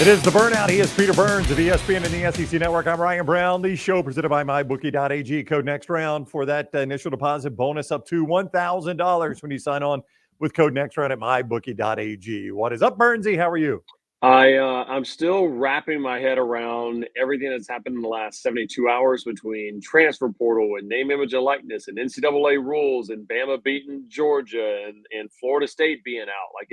is the Burnout. He is Peter Burns of ESPN and the SEC Network. I'm Ryan Brown. The show presented by MyBookie.ag. Code next round for that initial deposit bonus up to $1,000 when you sign on with code next round at MyBookie.ag. What is up, Burnsy? How are you? I'm still wrapping my head around everything that's happened in the last 72 hours between transfer portal and name, image, and likeness and NCAA rules and Bama beating Georgia and Florida State being out.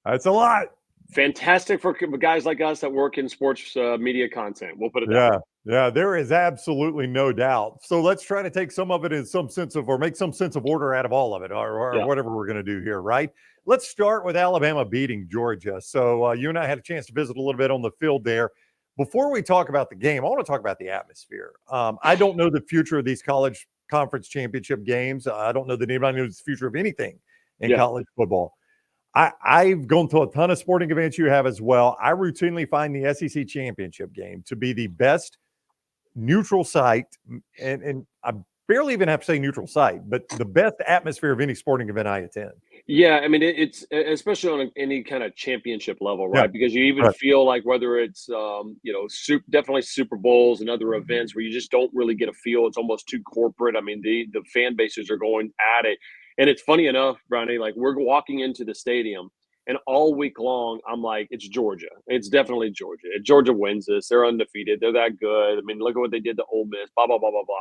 That's a lot. Fantastic for guys like us that work in sports media content. We'll put it that way. Yeah, there is absolutely no doubt. So let's try to take some of it in some sense of, or make some sense of order out of all of it, or whatever we're going to do here, right? Let's start with Alabama beating Georgia. So you and I had a chance to visit a little bit on the field there. Before we talk about the game, I want to talk about the atmosphere. I don't know the future of these college conference championship games. I don't know that anybody knows the future of anything in college football. I've gone to a ton of sporting events. You have as well. I routinely find the SEC championship game to be the best neutral site, and I barely even have to say neutral site, but the best atmosphere of any sporting event I attend. Yeah, I mean, it's especially on any kind of championship level, right? Yeah, because you even feel like whether it's, definitely Super Bowls and other events where you just don't really get a feel. It's almost too corporate. I mean, the fan bases are going at it. And it's funny enough, Brownie, like we're walking into the stadium and all week long, I'm like, it's Georgia. It's definitely Georgia. Georgia wins this. They're undefeated. They're that good. I mean, look at what they did to Ole Miss, blah, blah, blah, blah, blah.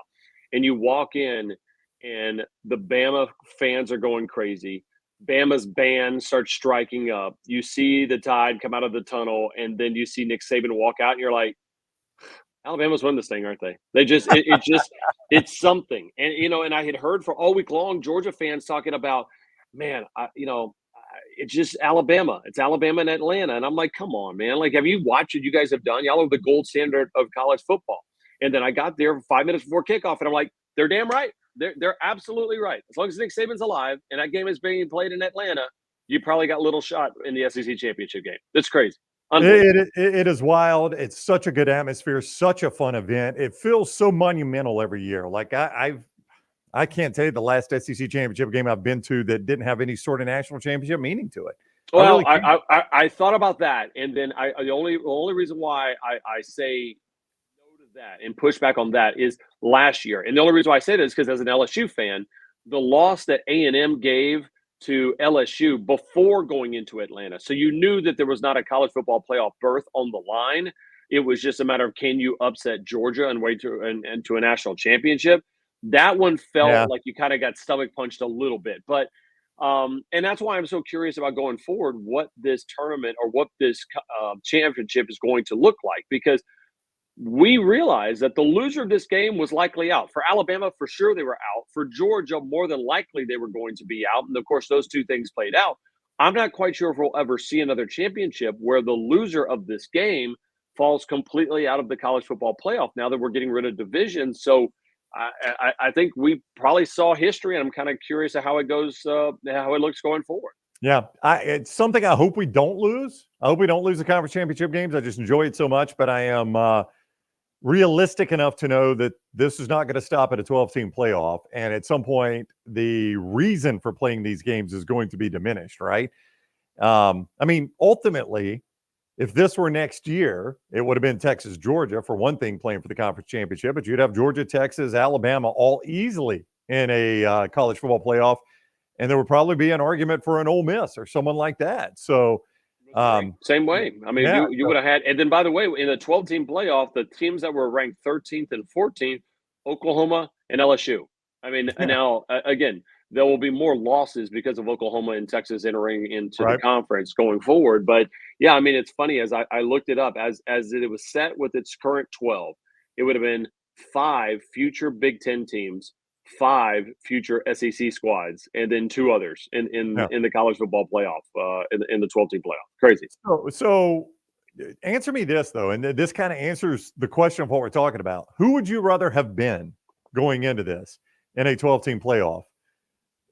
And you walk in and the Bama fans are going crazy. Bama's band starts striking up. You see the Tide come out of the tunnel, and then you see Nick Saban walk out, and you're like, Alabama's won this thing, aren't they? It's something. And, and I had heard for all week long Georgia fans talking about, man, it's just Alabama. It's Alabama and Atlanta. And I'm like, come on, man. Like, have you watched what you guys have done? Y'all are the gold standard of college football. And then I got there 5 minutes before kickoff, and I'm like, they're damn right. They're absolutely right. As long as Nick Saban's alive and that game is being played in Atlanta, you probably got little shot in the SEC championship game. That's crazy. It is wild. It's such a good atmosphere, such a fun event. It feels so monumental every year. Like I can't tell you the last SEC championship game I've been to that didn't have any sort of national championship meaning to it. Well, I thought about that, and then the only reason why I say no to that and push back on that is last year, and the only reason why I say that is because as an LSU fan, the loss that A&M gave to LSU before going into Atlanta. So you knew that there was not a college football playoff berth on the line. It was just a matter of can you upset Georgia and wait to and to a national championship. That one felt like you kind of got stomach punched a little bit. But and that's why I'm so curious about going forward what this tournament or what this championship is going to look like, because we realized that the loser of this game was likely out. For Alabama, for sure they were out. For Georgia, more than likely they were going to be out. And of course, those two things played out. I'm not quite sure if we'll ever see another championship where the loser of this game falls completely out of the college football playoff now that we're getting rid of divisions. So I think we probably saw history, and I'm kind of curious of how it goes, how it looks going forward. Yeah, it's something I hope we don't lose. I hope we don't lose the conference championship games. I just enjoy it so much, but I am realistic enough to know that this is not going to stop at a 12-team playoff. And at some point, the reason for playing these games is going to be diminished, right? I mean, ultimately, if this were next year, it would have been Texas, Georgia, for one thing, playing for the conference championship. But you'd have Georgia, Texas, Alabama all easily in a college football playoff. And there would probably be an argument for an Ole Miss or someone like that. So, same way. I mean, you would have had, and then by the way, in the 12-team playoff, the teams that were ranked 13th and 14th, Oklahoma and LSU. I mean, now again, there will be more losses because of Oklahoma and Texas entering into the conference going forward. But yeah, I mean, it's funny as I looked it up as it was set with its current 12, it would have been 5 future Big Ten teams, 5 future SEC squads, and then 2 others in the college football playoff, in the 12-team playoff. Crazy. So answer me this, though, and this kind of answers the question of what we're talking about. Who would you rather have been going into this in a 12-team playoff?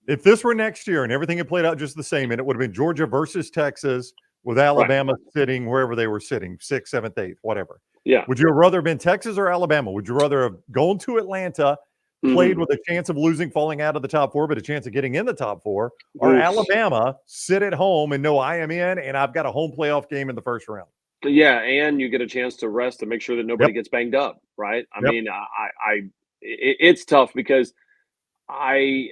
If this were next year and everything had played out just the same, and it would have been Georgia versus Texas with Alabama sitting wherever they were sitting, 6th, 7th, 8th, whatever. Yeah. Would you have rather been Texas or Alabama? Would you rather have gone to Atlanta, played with a chance of losing, falling out of the top 4, but a chance of getting in the top 4, or Alabama sit at home and know I am in and I've got a home playoff game in the first round? Yeah, and you get a chance to rest to make sure that nobody Yep. gets banged up, right? I Yep. mean, it's tough because I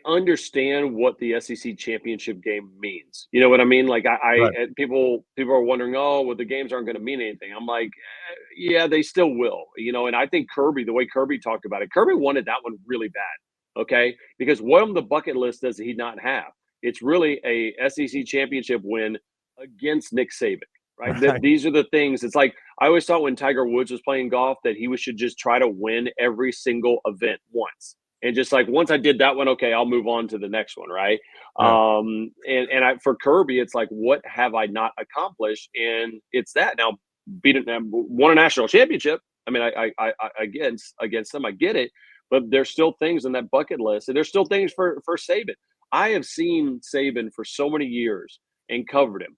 understand what the SEC championship game means. You know what I mean? Like Right. people are wondering, oh, well, the games aren't going to mean anything. I'm like, yeah, they still will. And I think Kirby, the way Kirby talked about it, Kirby wanted that one really bad. Okay, because what on the bucket list does he not have? It's really a SEC championship win against Nick Saban. Right. Right. These are the things. It's like I always thought when Tiger Woods was playing golf that should just try to win every single event once and just like once I did that one, okay, I'll move on to the next one, right? Yeah. For Kirby, it's like, what have I not accomplished? And it's that now won a national championship. I mean, I against them, I get it, but there's still things in that bucket list, and there's still things for Saban. I have seen Saban for so many years and covered him,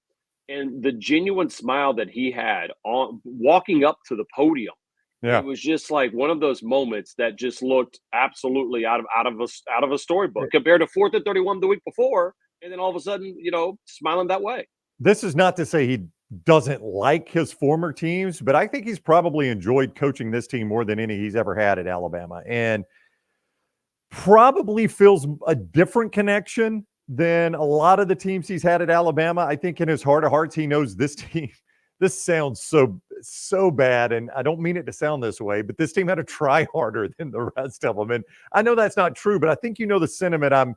and the genuine smile that he had on walking up to the podium, it Yeah. was just like one of those moments that just looked absolutely out of a storybook compared to 4th and 31 the week before, and then all of a sudden, smiling that way. This is not to say he doesn't like his former teams, but I think he's probably enjoyed coaching this team more than any he's ever had at Alabama, and probably feels a different connection than a lot of the teams he's had at Alabama. I think in his heart of hearts, he knows this team. This sounds so bad, and I don't mean it to sound this way, but this team had to try harder than the rest of them. And I know that's not true, but I think the sentiment.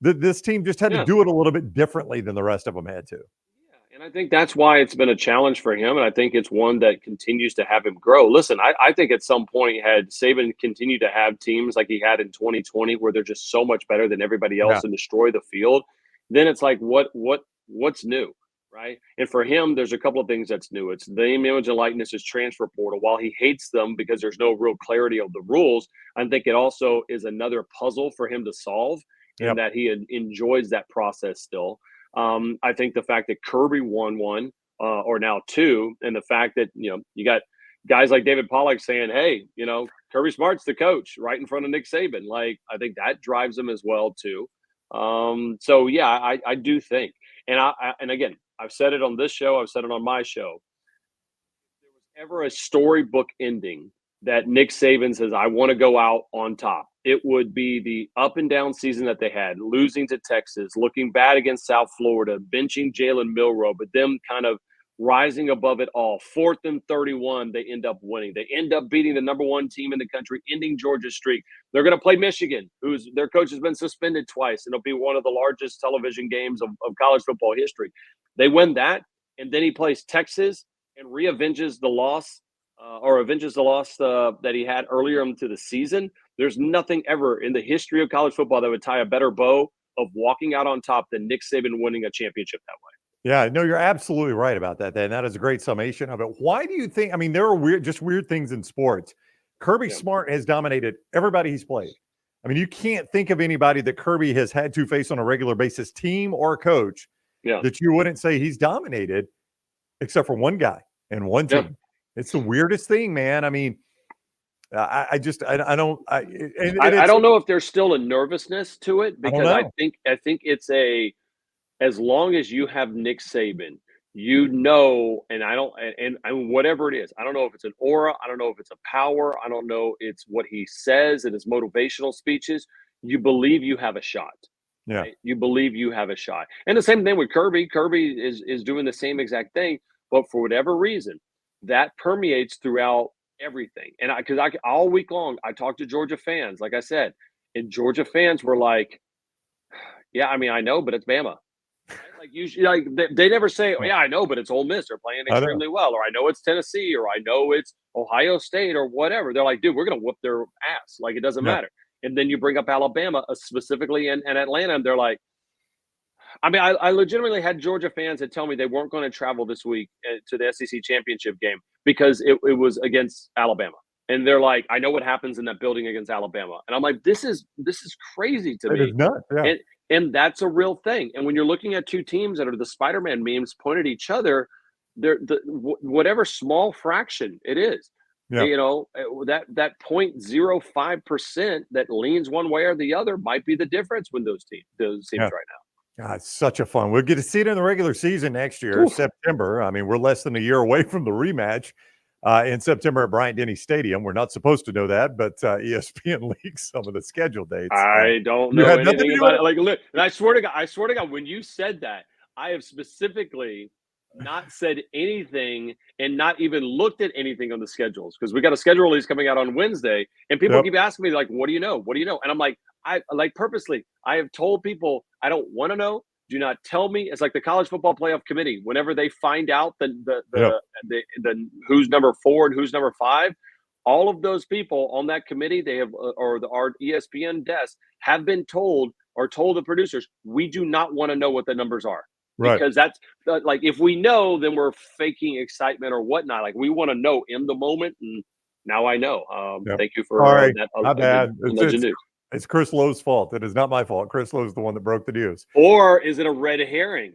This team just had to Yeah. do it a little bit differently than the rest of them had to. Yeah, and I think that's why it's been a challenge for him, and I think it's one that continues to have him grow. Listen, I think at some point, had Saban continued to have teams like he had in 2020, where they're just so much better than everybody Yeah. else and destroy the field, then it's like, what's new, right? And for him, there's a couple of things that's new. It's name, image, and likeness is transfer portal. While he hates them because there's no real clarity of the rules, I think it also is another puzzle for him to solve, in Yep. that he enjoys that process still. I think the fact that Kirby won one, or now two, and the fact that you got guys like David Pollack saying, "Hey, Kirby Smart's the coach," right in front of Nick Saban. Like I think that drives him as well too. So yeah, I do think, and again, I've said it on this show, I've said it on my show. If there was ever a storybook ending that Nick Saban says, I want to go out on top, it would be the up and down season that they had, losing to Texas, looking bad against South Florida, benching Jalen Milroe, but them kind of rising above it all. 4th and 31, they end up winning. They end up beating the number one team in the country, ending Georgia's streak. They're going to play Michigan, who's their coach has been suspended twice, and it'll be one of the largest television games of college football history. They win that, and then he plays Texas and reavenges the loss, or avenges the loss that he had earlier into the season. There's nothing ever in the history of college football that would tie a better bow of walking out on top than Nick Saban winning a championship that way. Yeah, no, you're absolutely right about that. And that is a great summation of it. Why do you think? I mean, there are weird things in sports. Kirby Yeah. Smart has dominated everybody he's played. I mean, you can't think of anybody that Kirby has had to face on a regular basis, team or coach, Yeah. that you wouldn't say he's dominated, except for one guy and one Yeah. team. It's the weirdest thing, man. I mean, I just I don't and I it's don't know if there's still a nervousness to it, I don't because know. I think it's as long as you have Nick Saban, and I don't, and whatever it is, I don't know if it's an aura, I don't know if it's a power, I don't know it's what he says in his motivational speeches. You believe you have a shot, Yeah, right? You believe you have a shot, and the same thing with Kirby. Kirby is doing the same exact thing, but for whatever reason, that permeates throughout everything. And because I all week long, I talked to Georgia fans, like I said, and Georgia fans were like, "Yeah, I mean, I know, but it's Bama." Right? Like usually, like they never say, "Oh, yeah, yeah, I know, but it's Ole Miss. They're playing I know. extremely well," or "I know it's Tennessee," or "I know it's Ohio State," or whatever. They're like, "Dude, we're gonna whoop their ass. Like it doesn't Yeah, matter." And then you bring up Alabama, specifically, and Atlanta, and they're like, I mean, I legitimately had Georgia fans that tell me they weren't going to travel this week to the SEC championship game because it was against Alabama. And they're like, I know what happens in that building against Alabama. And I'm like, this is crazy to it is me. nuts. Yeah, And that's a real thing. And when you're looking at two teams that are the Spider-Man memes pointed at each other, whatever small fraction it is, yeah. that 0.05% that leans one way or the other might be the difference when those teams Yeah. right now. God, it's such a fun. We'll get to see it in the regular season next year, Oof. September. I mean, we're less than a year away from the rematch in September at Bryant-Denny Stadium. We're not supposed to know that, but ESPN leaks some of the schedule dates. I don't You know had nothing to anything do with about it? it. Like, look, and I swear to God, when you said that, I have specifically not said anything and not even looked at anything on the schedules because we got a schedule release coming out on Wednesday, and people Yep. keep asking me like, "What do you know? What do you know?" And I'm like, I like purposely, I have told people I don't want to know. Do not tell me. It's like the college football playoff committee. Whenever they find out Yep. the who's number 4 and who's number 5, all of those people on that committee, they have or our ESPN desk have been told or told the producers, we do not want to know what the numbers are Right. because that's like if we know, then we're faking excitement or whatnot. Like we want to know in the moment, and now I know. Yep. Thank you for Sorry. that My good bad. It's, nudge of it's news. it's Chris Lowe's fault. It is not my fault. Chris Lowe's the one that broke the news. Or is it a red herring?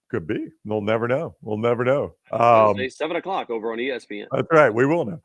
Could be. We'll never know. We'll never know. Wednesday, 7 o'clock over on ESPN. That's right. We will know.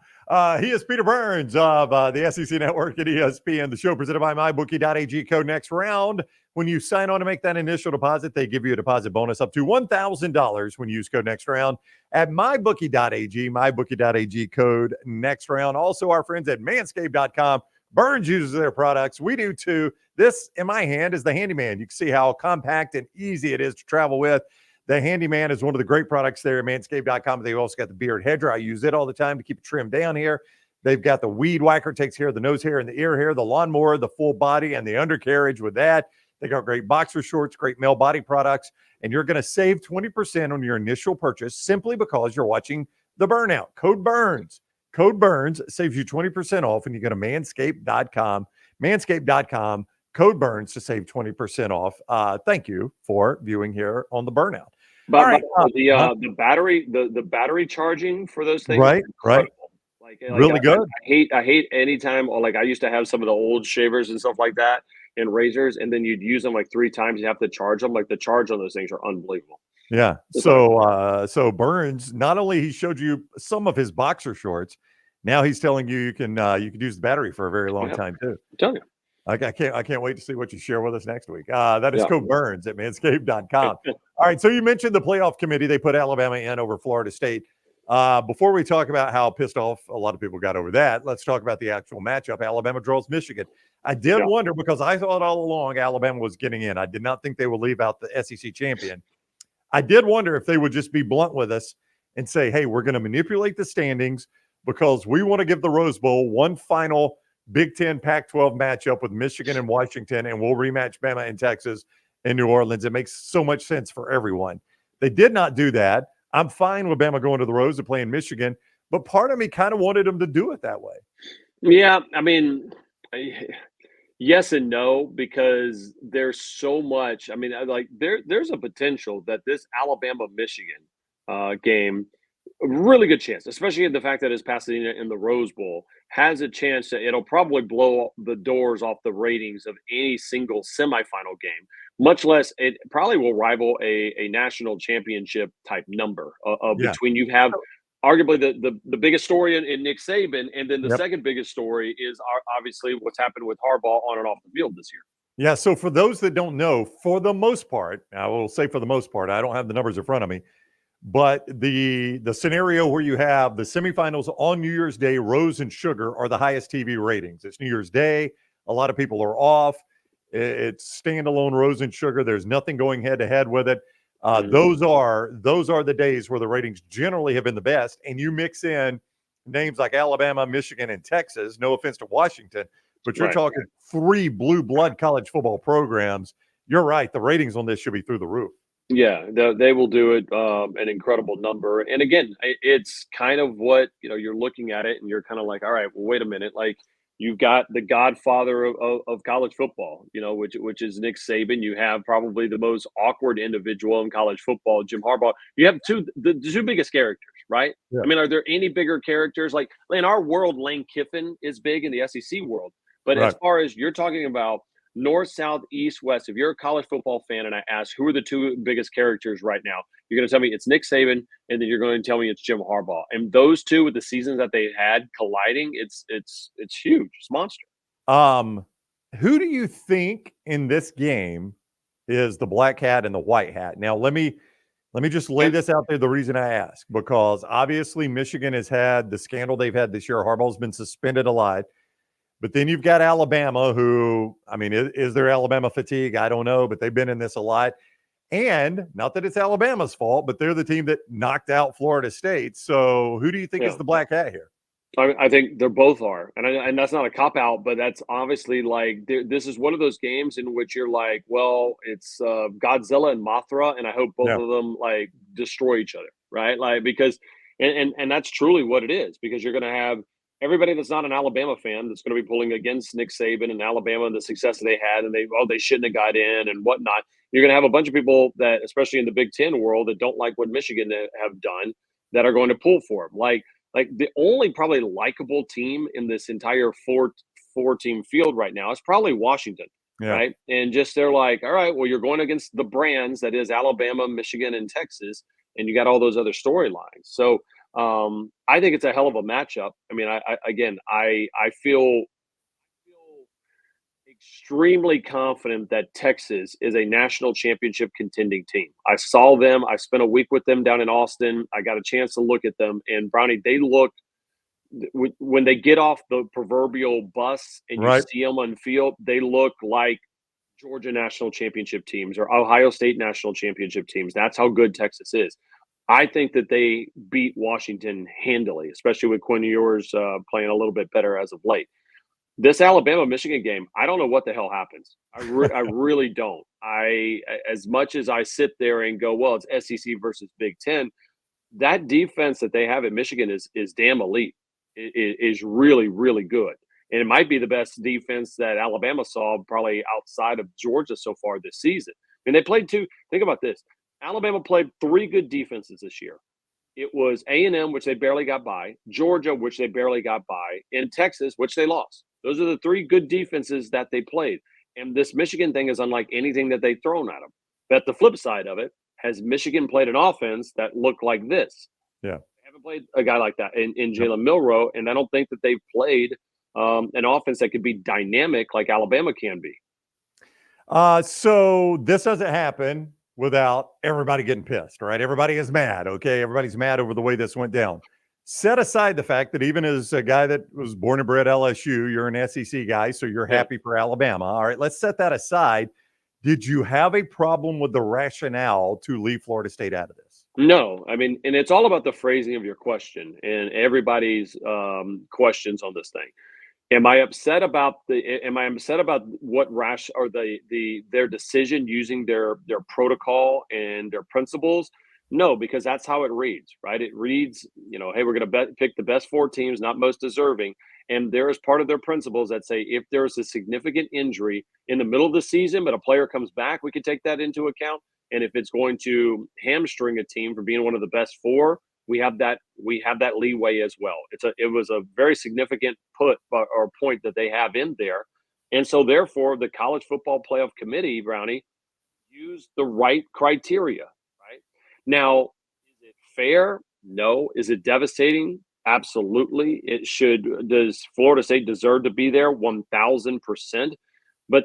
He is Peter Burns of the SEC Network at ESPN. The show presented by MyBookie.ag. Code next round. When you sign on to make that initial deposit, they give you a deposit bonus up to $1,000 when you use code next round at MyBookie.ag. MyBookie.ag code next round. Also, our friends at Manscaped.com. Burns uses their products. We do too. This in my hand is the Handyman. You can see how compact and easy it is to travel with. The Handyman is one of the great products there at manscaped.com. They've also got the beard hedger. I use it all the time to keep it trimmed down here. They've got the weed whacker, takes care of the nose hair and the ear hair, the lawnmower, the full body, and the undercarriage with that. They got great boxer shorts, great male body products, and you're going to save 20% on your initial purchase simply because you're watching the Burnout. Code BURNS. Code BURNS saves you 20% off when you go to manscaped.com. Manscaped.com. Code BURNS to save 20% off. Thank you for viewing here on the Burnout. All But right. the battery charging for those things Right, are right. incredible. Really good. I hate anytime or like I used to have some of the old shavers and stuff like that and razors, and then you'd use them like 3 times, you have to charge them. Like the charge on those things are unbelievable. Yeah. Sorry. So Burns, not only he showed you some of his boxer shorts, now he's telling you you can use the battery for a very Oh, long yeah, time too. I'm telling you. I can't wait to see what you share with us next week. That is Yeah. code Burns at manscaped.com. All right. So you mentioned the playoff committee. They put Alabama in over Florida State. Before we talk about how pissed off a lot of people got over that, let's talk about the actual matchup. Alabama draws Michigan. I did Yeah. wonder because I thought all along Alabama was getting in. I did not think they would leave out the SEC champion. I did wonder if they would just be blunt with us and say, hey, we're going to manipulate the standings because we want to give the Rose Bowl one final Big Ten Pac-12 matchup with Michigan and Washington, and we'll rematch Bama and Texas in New Orleans. It makes so much sense for everyone. They did not do that. I'm fine with Bama going to the Rose and playing Michigan, but part of me kind of wanted them to do it that way. Yeah, I mean, yes and no, because there's so much. I mean, like there's a potential that this Alabama Michigan game, a really good chance, especially in the fact that it's Pasadena in the Rose Bowl, has a chance that it'll probably blow the doors off the ratings of any single semifinal game. Much less, it probably will rival a national championship type number Yeah. between you have arguably the biggest story in Nick Saban, and then the Yep. second biggest story is obviously what's happened with Harbaugh on and off the field this year. Yeah. So for those that don't know, for the most part, I will say for the most part, I don't have the numbers in front of me. But the scenario where you have the semifinals on New Year's Day, Rose and Sugar are the highest TV ratings. It's New Year's Day. A lot of people are off. It's standalone Rose and Sugar. There's nothing going head to head with it. Mhm. Those are the days where the ratings generally have been the best. And you mix in names like Alabama, Michigan, and Texas. No offense to Washington, but you're Right. talking 3 blue blood college football programs. You're right. The ratings on this should be through the roof. Yeah, they will do it an incredible number. And again, it's kind of what you're looking at it, and you're kind of like, all right, well, wait a minute, like. You've got the godfather of college football, which is Nick Saban. You have probably the most awkward individual in college football, Jim Harbaugh. You have the 2 biggest characters, right? Yeah. I mean, are there any bigger characters? Like in our world, Lane Kiffin is big in the SEC world. But as Right. far as you're talking about north, south, east, west, if you're a college football fan and I ask who are the 2 biggest characters right now, you're going to tell me it's Nick Saban, and then you're going to tell me it's Jim Harbaugh. And those 2 with the seasons that they had colliding, it's huge. It's monster. Um, who do you think in this game is the black hat and the white hat. Now, let me just lay this out there. The reason I ask, because obviously Michigan has had the scandal they've had this year. Harbaugh's been suspended a lot. But then you've got Alabama, who, I mean, is there Alabama fatigue? I don't know, but they've been in this a lot. And not that it's Alabama's fault, but they're the team that knocked out Florida State. So who do you think is the black hat here? I think they're both are, and that's not a cop out, but that's obviously like this is one of those games in which you're like, well, it's Godzilla and Mothra, and I hope both Yeah. of them like destroy each other, right? Like because, and that's truly what it is, because you're going to have everybody that's not an Alabama fan that's going to be pulling against Nick Saban and Alabama and the success that they had, and they shouldn't have got in and whatnot. You're going to have a bunch of people that, especially in the Big Ten world, that don't like what Michigan have done, that are going to pull for them, like the only probably likable team in this entire four team field right now is probably Washington, right? And just they're like, all right, well, you're going against the brands that is Alabama, Michigan, and Texas, and you got all those other storylines. So I think it's a hell of a matchup. I mean, I feel extremely confident that Texas is a national championship contending team. I saw them. I spent a week with them down in Austin. I got a chance to look at them. And Brownie, they look, when they get off the proverbial bus and you see them on field, they look like Georgia national championship teams or Ohio State national championship teams. That's how good Texas is. I think that they beat Washington handily, especially with Quinn Ewers playing a little bit better as of late. This Alabama-Michigan game, I don't know what the hell happens. I really don't. As much as I sit there and go, well, it's SEC versus Big Ten, that defense that they have at Michigan is damn elite. It is really, really good. And it might be the best defense that Alabama saw probably outside of Georgia so far this season. I mean, they played think about this. Alabama played 3 good defenses this year. It was A&M, which they barely got by, Georgia, which they barely got by, and Texas, which they lost. Those are the 3 good defenses that they played. And this Michigan thing is unlike anything that they've thrown at them. But the flip side of it, has Michigan played an offense that looked like this? Yeah. They haven't played a guy like that in Jalen Milroe, and I don't think that they've played an offense that could be dynamic like Alabama can be. So this doesn't happen without everybody getting pissed, right? Everybody is mad, okay? Everybody's mad over the way this went down. Set aside the fact that even as a guy that was born and bred LSU, you're an SEC guy, so you're happy for Alabama. All right, let's set that aside. Did you have a problem with the rationale to leave Florida State out of this? No, I mean, and it's all about the phrasing of your question and everybody's questions on this thing. Am I upset about what rash or their decision using their protocol and their principles? No, because that's how it reads, right? It reads, hey, we're going to pick the best 4 teams, not most deserving. And there is part of their principles that say if there's a significant injury in the middle of the season, but a player comes back, we can take that into account. And if it's going to hamstring a team from being one of the best 4, we have that leeway as well. It was a very significant point that they have in there. And so therefore the College Football Playoff Committee, Brownie, used the right criteria, right? Now, is it fair? No. Is it devastating? Absolutely. It should. Does Florida State deserve to be there? 1,000%. But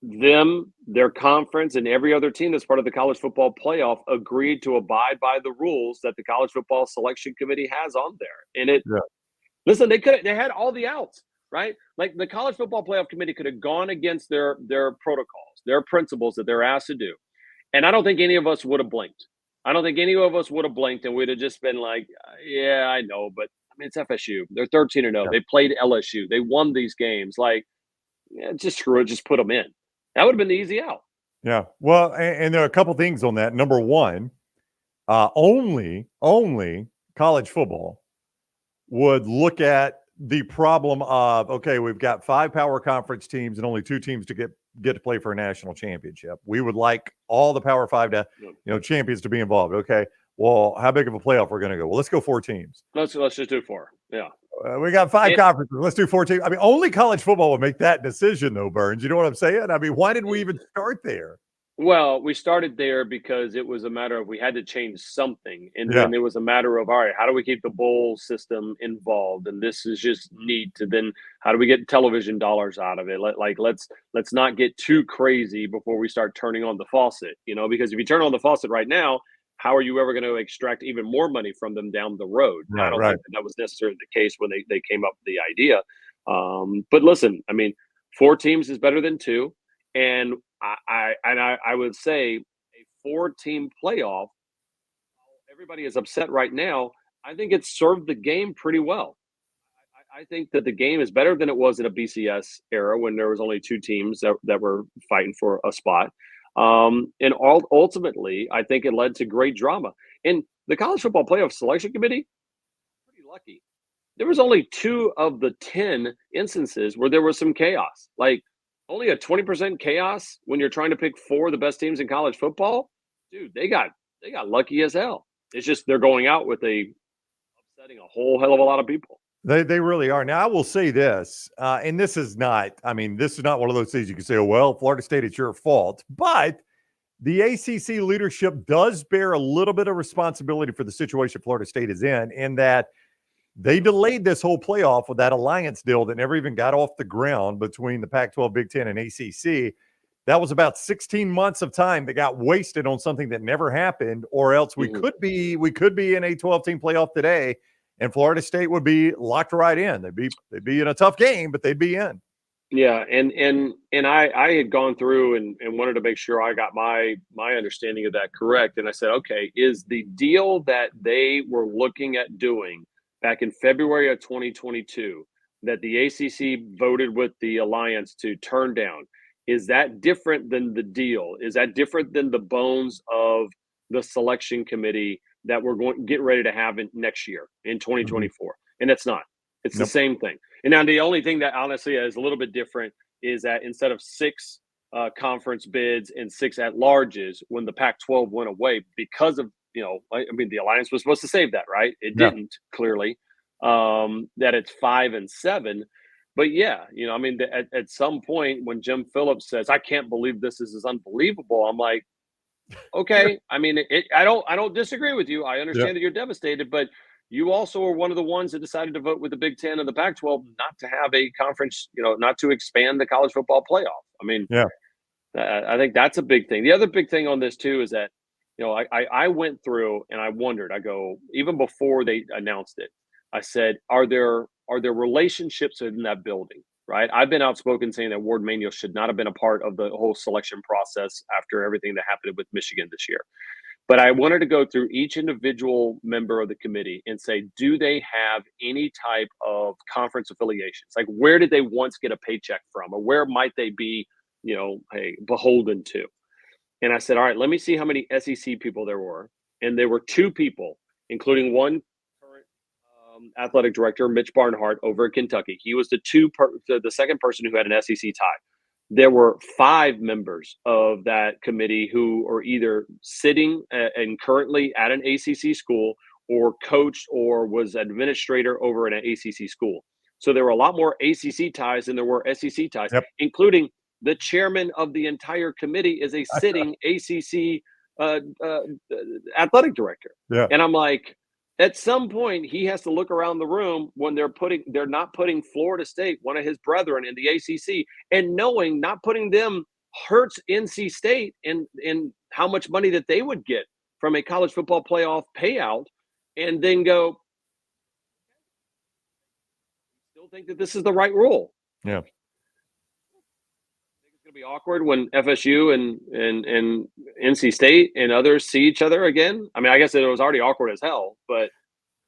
their conference, and every other team that's part of the college football playoff agreed to abide by the rules that the College Football Selection Committee has on there. And listen, they had all the outs, right? Like the College Football Playoff Committee could have gone against their protocols, their principles that they're asked to do. And I don't think any of us would have blinked. I don't think any of us would have blinked, and we'd have just been like, yeah, I know, but I mean, it's FSU. They're 13-0. Yeah. They played LSU. They won these games. Like, just screw it. Just put them in. That would have been the easy out. Yeah. Well, and there are a couple things on that. Number one, only college football would look at the problem of, okay, we've got 5 power conference teams and only 2 teams to get to play for a national championship. We would like all the Power 5 to, champions to be involved. Okay. Well, how big of a playoff we're going to go? Well, let's go 4 teams. Let's just do 4. Yeah. We got 5 conferences. Let's do 4 teams. I mean, only college football would make that decision, though, Burns. You know what I'm saying? I mean, why did we even start there? Well, we started there because it was a matter of we had to change something, and Yeah, then it was a matter of, all right, how do we keep the bowl system involved? And this is just neat. To then, how do we get television dollars out of it? Let's not get too crazy before we start turning on the faucet, because if you turn on the faucet right now, how are you ever going to extract even more money from them down the road? I right, don't right. think that was necessarily the case when they came up with the idea. But listen, I mean, 4 teams is better than two, and I would say a 4-team playoff. Everybody is upset right now. I think it's served the game pretty well. I think that the game is better than it was in a BCS era when there was only 2 teams that were fighting for a spot. And ultimately, I think it led to great drama. And the College Football Playoff Selection Committee, pretty lucky. There was only 2 of the 10 instances where there was some chaos. Like, only a 20% chaos when you're trying to pick 4 of the best teams in college football? Dude, they got lucky as hell. It's just they're going out with upsetting a whole hell of a lot of people. They really are. Now, I will say this, and this is not, I mean, this is not one of those things you can say, oh, well, Florida State, it's your fault. But the ACC leadership does bear a little bit of responsibility for the situation Florida State is in that they delayed this whole playoff with that alliance deal that never even got off the ground between the Pac-12, Big Ten, and ACC. That was about 16 months of time that got wasted on something that never happened, or else we Mhm. could be in a 12-team playoff today, and Florida State would be locked right in. They'd be in a tough game, but they'd be in. Yeah, and I had gone through and wanted to make sure I got my understanding of that correct. And I said, okay, is the deal that they were looking at doing back in February of 2022 that the ACC voted with the alliance to turn down, is that different than the deal? Is that different than the bones of the selection committee that we're going get ready to have in next year in Mhm. 2024? And it's not. It's the Nope. same thing. And now the only thing that honestly is a little bit different is that instead of 6 conference bids and 6 at-larges, when the Pac-12 went away because of, I mean, the alliance was supposed to save that, right? It Yeah. didn't, clearly. That it's 5 and 7. But yeah, I mean, at some point when Jim Phillips says, "I can't believe this is unbelievable," I'm like, okay. I mean, I don't disagree with you. I Yeah. understand that you're devastated, but you also are one of the ones that decided to vote with the Big Ten and the Pac-12 not to have a conference, not to expand the college football playoff. I mean, Yeah. I think that's a big thing. The other big thing on this too is that, I went through and I wondered. I go, even before they announced it, I said, are there relationships in that building? Right. I've been outspoken saying that Ward Manuel should not have been a part of the whole selection process after everything that happened with Michigan this year. But I wanted to go through each individual member of the committee and say, do they have any type of conference affiliations? Like, where did they once get a paycheck from, or where might they be, hey, beholden to? And I said, all right, let me see how many SEC people there were. And there were 2 people, including one current athletic director, Mitch Barnhart, over at Kentucky. He was the second person who had an SEC tie. There were 5 members of that committee who are either sitting and currently at an ACC school, or coached or was administrator over an ACC school. So there were a lot more ACC ties than there were SEC ties, Yep. including the chairman of the entire committee is a sitting ACC uh, uh, athletic director. Yeah. And I'm like, at some point, he has to look around the room when they're not putting Florida State, one of his brethren, in the ACC, and knowing not putting them hurts NC State and how much money that they would get from a college football playoff payout, and then go, still think that this is the right rule. Yeah. Like, think it's going to be awkward when FSU and NC State and others see each other again. I mean, I guess it was already awkward as hell, but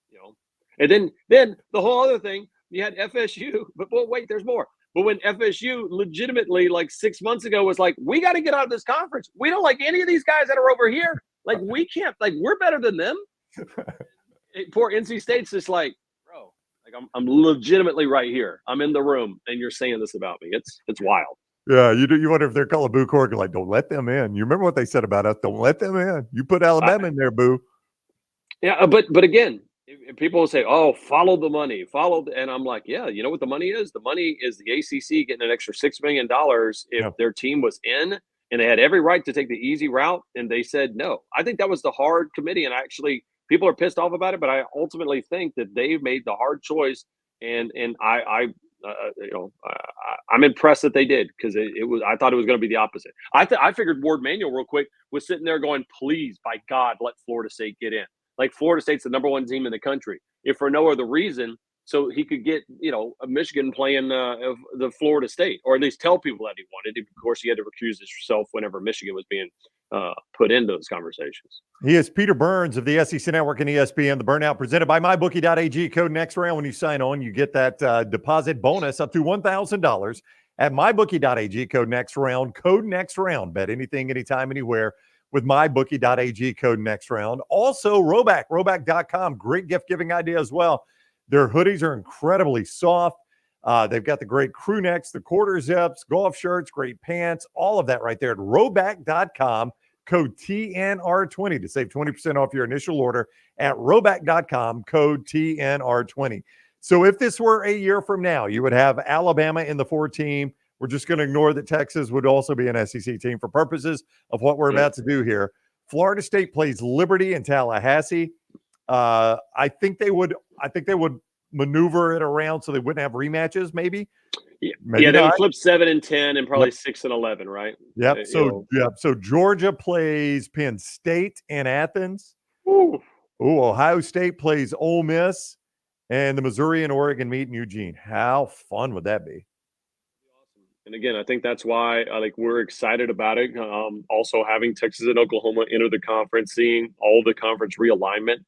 you know, and then the whole other thing, you had FSU, but wait, there's more. But when FSU legitimately, like 6 months ago, was like, we got to get out of this conference. We don't like any of these guys that are over here. Like, we can't, like, we're better than them. Poor NC State's just like, bro, like, I'm legitimately right here. I'm in the room, and you're saying this about me. It's wild. Yeah. You wonder if they're calling Boo Corrigan like, don't let them in. You remember what they said about us? Don't let them in. You put Alabama in there, Boo. Yeah, but again, if people will say, "Oh, follow the money, and I'm like, "Yeah, you know what the money is? The money is the ACC getting an extra $6 million if Yeah. their team was in and they had every right to take the easy route, and they said no. I think that was the hard committee, and actually, people are pissed off about it, but I ultimately think that they made the hard choice, and I'm impressed that they did because it was. I thought it was going to be the opposite. I figured Ward Manuel real quick was sitting there going, "Please, by God, let Florida State get in." Like Florida State's the number one team in the country, if for no other reason, so he could get Michigan playing the Florida State, or at least tell people that he wanted. Of course, he had to recuse himself whenever Michigan was being put into those conversations. He is Peter Burns of the SEC Network and ESPN. The Burnout presented by MyBookie.ag. Code next round when you sign on. You get that deposit bonus up to $1,000 at MyBookie.ag. Code next round. Code next round. Bet anything, anytime, anywhere with MyBookie.ag. Code next round. Also, Roback.com. Great gift giving idea as well. Their hoodies are incredibly soft. They've got the great crew necks, the quarter zips, golf shirts, great pants, all of that right there at Roback.com. Code TNR20 to save 20% off your initial order at Roback.com. Code TNR20. So if this were a year from now, you would have Alabama in the 4 team. We're just going to ignore that Texas would also be an SEC team for purposes of what we're about to do here. Florida State plays Liberty in Tallahassee. I think they would maneuver it around so they wouldn't have rematches, maybe. Maybe they would flip 7 and 10 and probably 6 and 11, right? Yep. So Georgia plays Penn State in Athens. Ooh, Ohio State plays Ole Miss, and the Missouri and Oregon meet in Eugene. How fun would that be? And again, I think that's why we're excited about it. Also having Texas and Oklahoma enter the conference, seeing all the conference realignment.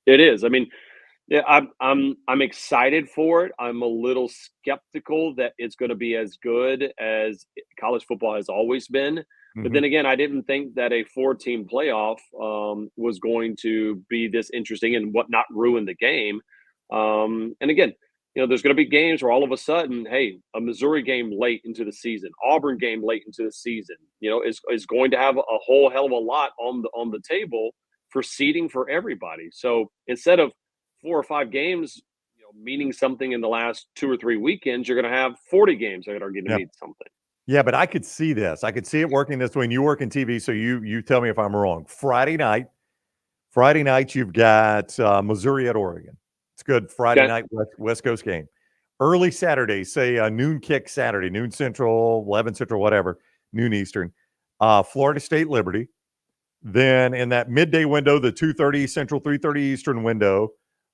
It is. I mean, yeah, I'm excited for it. I'm a little skeptical that it's going to be as good as college football has always been. But then again, I didn't think that a 4-team playoff was going to be this interesting and not ruin the game. And again, there's going to be games where all of a sudden, hey, a Missouri game late into the season, Auburn game late into the season, is going to have a whole hell of a lot on the table for seeding for everybody. So instead of 4 or 5 games, meaning something in the last 2 or 3 weekends, you're going to have 40 games that are going to mean something. Yeah, but I could see this. I could see it working this way. And you work in TV, so you tell me if I'm wrong. Friday night, you've got Missouri at Oregon. It's good Friday night West Coast game. Early Saturday, say a noon kick Saturday, noon Central, 11 Central, whatever, noon Eastern. Florida State Liberty. Then in that midday window, the 2:30 Central, 3:30 Eastern window,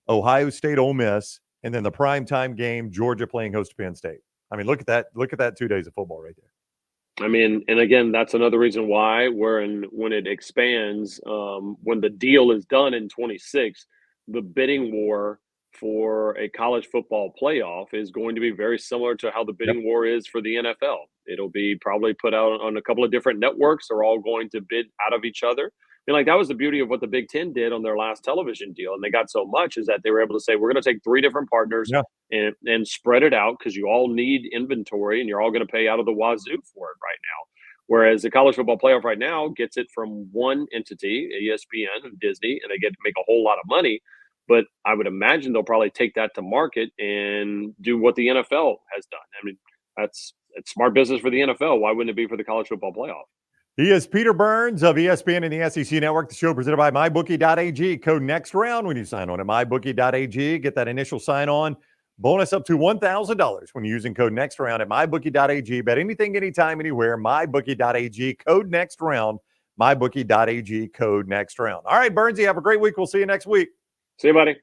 Ohio State, Ole Miss, and then the primetime game, Georgia playing host to Penn State. I mean, look at that. Look at that 2 days of football right there. I mean, and again, that's another reason why when it expands, when the deal is done in 26, the bidding war for a college football playoff is going to be very similar to how the bidding war is for the NFL. It'll be probably put out on a couple of different networks. They're all going to bid out of each other. And that was the beauty of what the Big Ten did on their last television deal. And they got so much is that they were able to say, we're going to take 3 different partners and spread it out because you all need inventory and you're all going to pay out of the wazoo for it right now. Whereas the college football playoff right now gets it from one entity, ESPN and Disney, and they get to make a whole lot of money. But I would imagine they'll probably take that to market and do what the NFL has done. I mean, it's smart business for the NFL. Why wouldn't it be for the college football playoff? He is Peter Burns of ESPN and the SEC Network. The show presented by MyBookie.ag. Code next round when you sign on at MyBookie.ag. Get that initial sign-on bonus up to $1,000 when you're using code next round at MyBookie.ag. Bet anything, anytime, anywhere. MyBookie.ag. Code next round. MyBookie.ag. Code next round. All right, Burnsy, have a great week. We'll see you next week. See you, buddy.